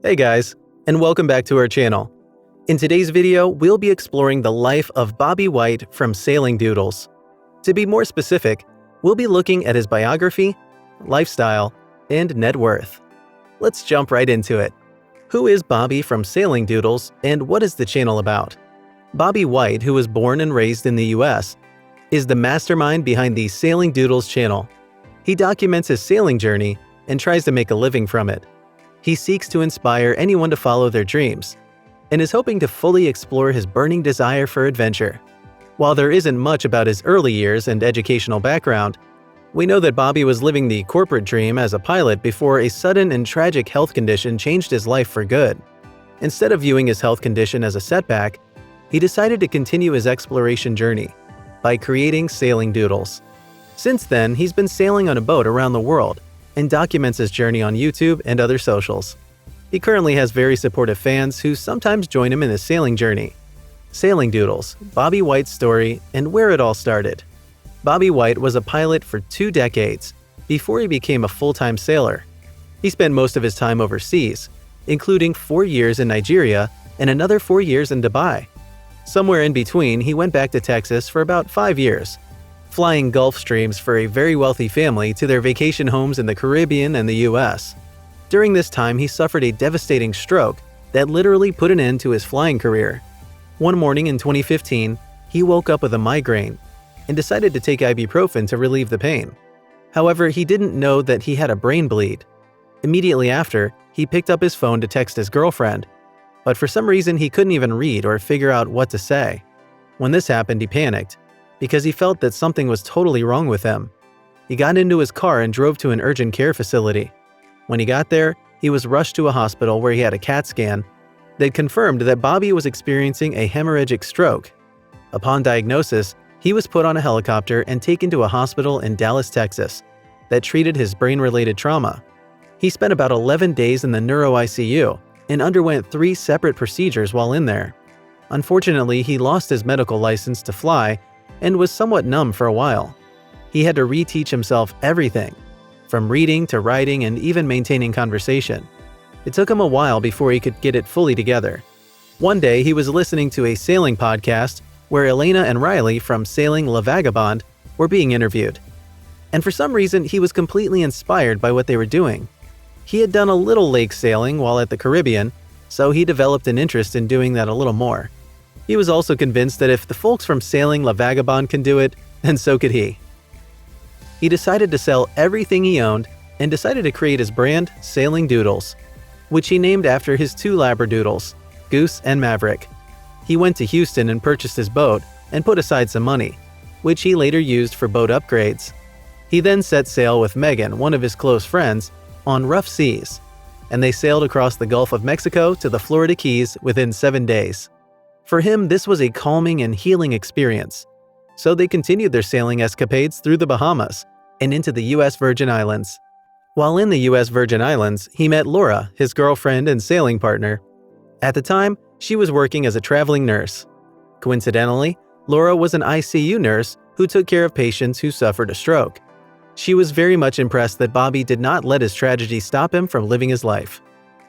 Hey guys, and welcome back to our channel. In today's video, we'll be exploring the life of Bobby White from Sailing Doodles. To be more specific, we'll be looking at his biography, lifestyle, and net worth. Let's jump right into it. Who is Bobby from Sailing Doodles, and what is the channel about? Bobby White, who was born and raised in the US, is the mastermind behind the Sailing Doodles channel. He documents his sailing journey and tries to make a living from it. He seeks to inspire anyone to follow their dreams, and is hoping to fully explore his burning desire for adventure. While there isn't much about his early years and educational background, we know that Bobby was living the corporate dream as a pilot before a sudden and tragic health condition changed his life for good. Instead of viewing his health condition as a setback, he decided to continue his exploration journey by creating Sailing Doodles. Since then, he's been sailing on a boat around the world and documents his journey on YouTube and other socials. He currently has very supportive fans who sometimes join him in his sailing journey. Sailing Doodles, Bobby White's story, and where it all started. Bobby White was a pilot for 2 decades before he became a full-time sailor. He spent most of his time overseas, including 4 years in Nigeria and another 4 years in Dubai. Somewhere in between, he went back to Texas for about 5 years, flying Gulfstreams for a very wealthy family to their vacation homes in the Caribbean and the US. During this time, he suffered a devastating stroke that literally put an end to his flying career. One morning in 2015, he woke up with a migraine and decided to take ibuprofen to relieve the pain. However, he didn't know that he had a brain bleed. Immediately after, he picked up his phone to text his girlfriend, but for some reason he couldn't even read or figure out what to say. When this happened, he panicked, because he felt that something was totally wrong with him. He got into his car and drove to an urgent care facility. When he got there, he was rushed to a hospital where he had a CAT scan that confirmed that Bobby was experiencing a hemorrhagic stroke. Upon diagnosis, he was put on a helicopter and taken to a hospital in Dallas, Texas, that treated his brain-related trauma. He spent about 11 days in the neuro ICU and underwent 3 separate procedures while in there. Unfortunately, he lost his medical license to fly and was somewhat numb for a while. He had to reteach himself everything, from reading to writing and even maintaining conversation. It took him a while before he could get it fully together. One day, he was listening to a sailing podcast where Elena and Riley from Sailing La Vagabond were being interviewed. And for some reason, he was completely inspired by what they were doing. He had done a little lake sailing while at the Caribbean, so he developed an interest in doing that a little more. He was also convinced that if the folks from Sailing La Vagabond can do it, then so could he. He decided to sell everything he owned and decided to create his brand, Sailing Doodles, which he named after his 2 Labradoodles, Goose and Maverick. He went to Houston and purchased his boat and put aside some money, which he later used for boat upgrades. He then set sail with Megan, one of his close friends, on rough seas, and they sailed across the Gulf of Mexico to the Florida Keys within 7 days. For him, this was a calming and healing experience, so they continued their sailing escapades through the Bahamas and into the US Virgin Islands. While in the US Virgin Islands, he met Laura, his girlfriend and sailing partner. At the time, she was working as a traveling nurse. Coincidentally, Laura was an ICU nurse who took care of patients who suffered a stroke. She was very much impressed that Bobby did not let his tragedy stop him from living his life.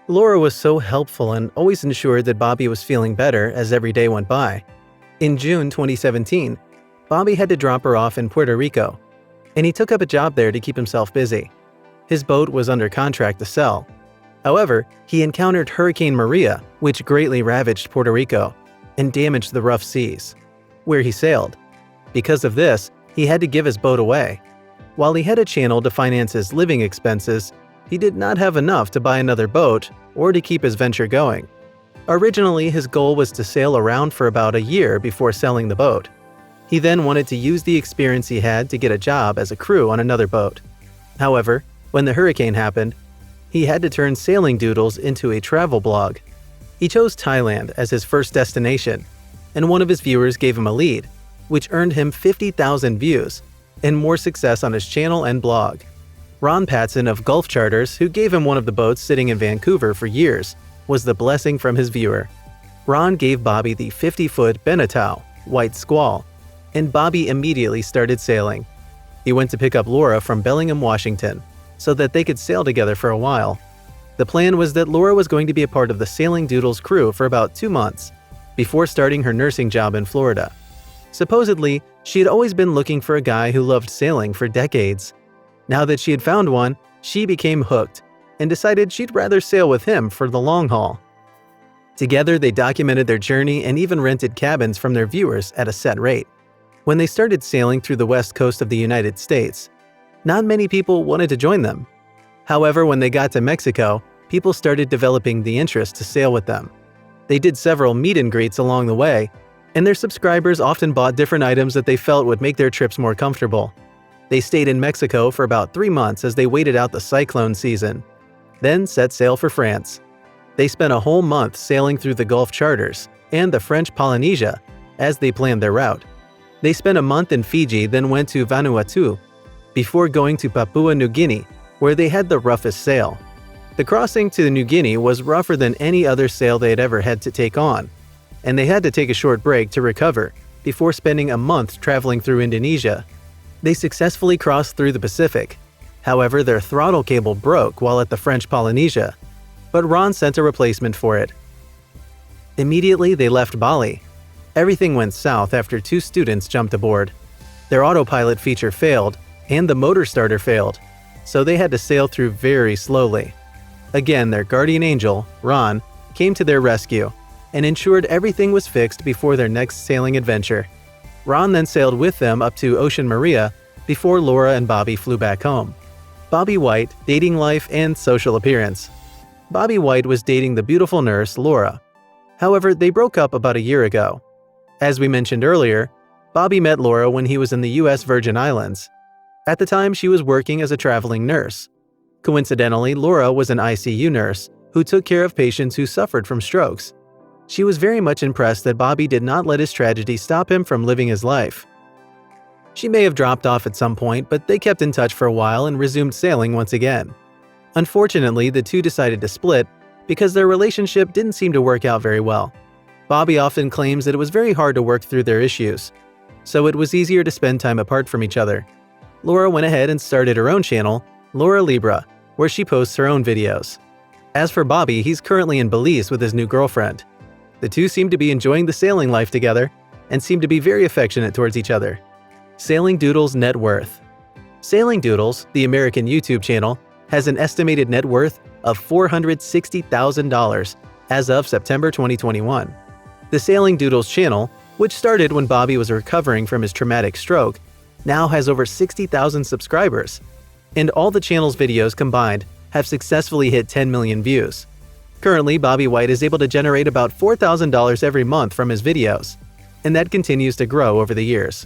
Laura was so helpful and always ensured that Bobby was feeling better as every day went by. In June 2017, Bobby had to drop her off in Puerto Rico, and he took up a job there to keep himself busy. His boat was under contract to sell. However, he encountered Hurricane Maria, which greatly ravaged Puerto Rico and damaged the rough seas, where he sailed. Because of this, he had to give his boat away. While he had a channel to finance his living expenses, he did not have enough to buy another boat or to keep his venture going. Originally, his goal was to sail around for about a year before selling the boat. He then wanted to use the experience he had to get a job as a crew on another boat. However, when the hurricane happened, he had to turn Sailing Doodles into a travel blog. He chose Thailand as his first destination, and one of his viewers gave him a lead, which earned him 50,000 views and more success on his channel and blog. Ron Patson of Gulf Charters, who gave him one of the boats sitting in Vancouver for years, was the blessing from his viewer. Ron gave Bobby the 50-foot Benetau, White Squall, and Bobby immediately started sailing. He went to pick up Laura from Bellingham, Washington, so that they could sail together for a while. The plan was that Laura was going to be a part of the Sailing Doodles crew for about 2 months, before starting her nursing job in Florida. Supposedly, she had always been looking for a guy who loved sailing for decades. Now that she had found one, she became hooked and decided she'd rather sail with him for the long haul. Together, they documented their journey and even rented cabins from their viewers at a set rate. When they started sailing through the west coast of the United States, not many people wanted to join them. However, when they got to Mexico, people started developing the interest to sail with them. They did several meet and greets along the way, and their subscribers often bought different items that they felt would make their trips more comfortable. They stayed in Mexico for about 3 months as they waited out the cyclone season, then set sail for France. They spent a whole month sailing through the Gulf charters and the French Polynesia as they planned their route. They spent a month in Fiji, then went to Vanuatu, before going to Papua New Guinea, where they had the roughest sail. The crossing to New Guinea was rougher than any other sail they had ever had to take on, and they had to take a short break to recover before spending a month traveling through Indonesia. They successfully crossed through the Pacific. However, their throttle cable broke while at the French Polynesia, but Ron sent a replacement for it. Immediately, they left Bali. Everything went south after 2 students jumped aboard. Their autopilot feature failed, and the motor starter failed, so they had to sail through very slowly. Again, their guardian angel, Ron, came to their rescue and ensured everything was fixed before their next sailing adventure. Ron then sailed with them up to Ocean Maria before Laura and Bobby flew back home. Bobby White, dating life and social appearance. Bobby White was dating the beautiful nurse, Laura. However, they broke up about a year ago. As we mentioned earlier, Bobby met Laura when he was in the U.S. Virgin Islands. At the time, she was working as a traveling nurse. Coincidentally, Laura was an ICU nurse who took care of patients who suffered from strokes. She was very much impressed that Bobby did not let his tragedy stop him from living his life. She may have dropped off at some point, but they kept in touch for a while and resumed sailing once again. Unfortunately, the two decided to split because their relationship didn't seem to work out very well. Bobby often claims that it was very hard to work through their issues, so it was easier to spend time apart from each other. Laura went ahead and started her own channel, Laura Libra, where she posts her own videos. As for Bobby, he's currently in Belize with his new girlfriend. The two seem to be enjoying the sailing life together and seem to be very affectionate towards each other. Sailing Doodles net worth. Sailing Doodles, the American YouTube channel, has an estimated net worth of $460,000 as of September 2021. The Sailing Doodles channel, which started when Bobby was recovering from his traumatic stroke, now has over 60,000 subscribers, and all the channel's videos combined have successfully hit 10 million views. Currently, Bobby White is able to generate about $4,000 every month from his videos, and that continues to grow over the years.